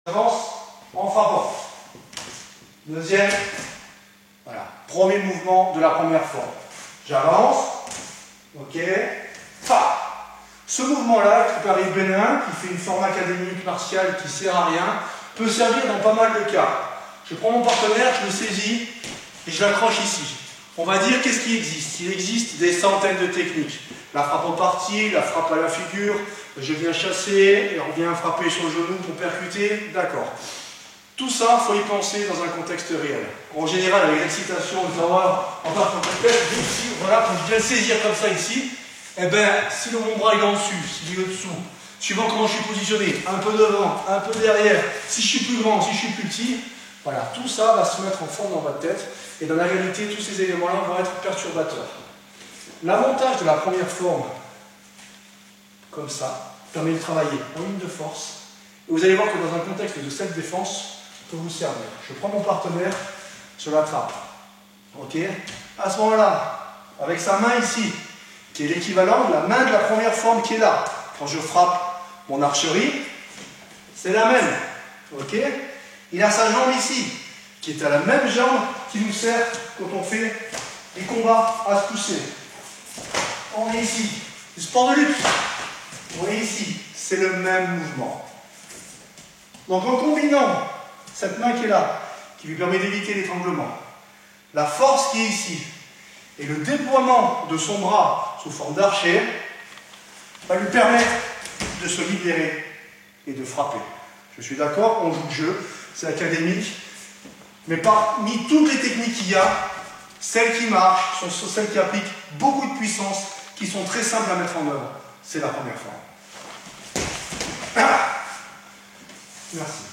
J'avance en frappant. Deuxième. Voilà. Premier mouvement de la première forme. J'avance. Ok. Fa. Ce mouvement-là, qui paraît bénin, qui fait une forme académique martiale qui ne sert à rien, peut servir dans pas mal de cas. Je prends mon partenaire, je le saisis et je l'accroche ici. On va dire qu'est-ce qui existe. Il existe des centaines de techniques. La frappe au parti, la frappe à la figure, je viens chasser et on vient frapper sur le genou pour percuter, d'accord. Tout ça, il faut y penser dans un contexte réel. En général, avec l'excitation, on va voir, on va ici, voilà, quand je viens saisir comme ça ici, eh bien, si mon bras est en dessus, s'il est au-dessous, suivant comment je suis positionné, un peu devant, un peu derrière, si je suis plus grand, si je suis plus petit, voilà, tout ça va se mettre en forme dans votre tête, et dans la réalité, tous ces éléments-là vont être perturbateurs. L'avantage de la première forme, comme ça, permet de travailler en ligne de force, et vous allez voir que dans un contexte de self-défense, peut vous servir. Je prends mon partenaire, je l'attrape. Ok? À ce moment-là, avec sa main ici, qui est l'équivalent de la main de la première forme qui est là. Quand je frappe mon archerie, c'est la même. Ok? Il a sa jambe ici, qui est à la même jambe qui nous sert quand on fait des combats à se pousser. On est ici. Du sport de lutte. Vous voyez ici, c'est le même mouvement. Donc en combinant cette main qui est là, qui lui permet d'éviter l'étranglement, la force qui est ici, et le déploiement de son bras sous forme d'archer, va lui permettre de se libérer et de frapper. Je suis d'accord, on joue le jeu, c'est académique, mais parmi toutes les techniques qu'il y a, celles qui marchent sont celles qui appliquent beaucoup de puissance, qui sont très simples à mettre en œuvre. C'est la première forme. Merci.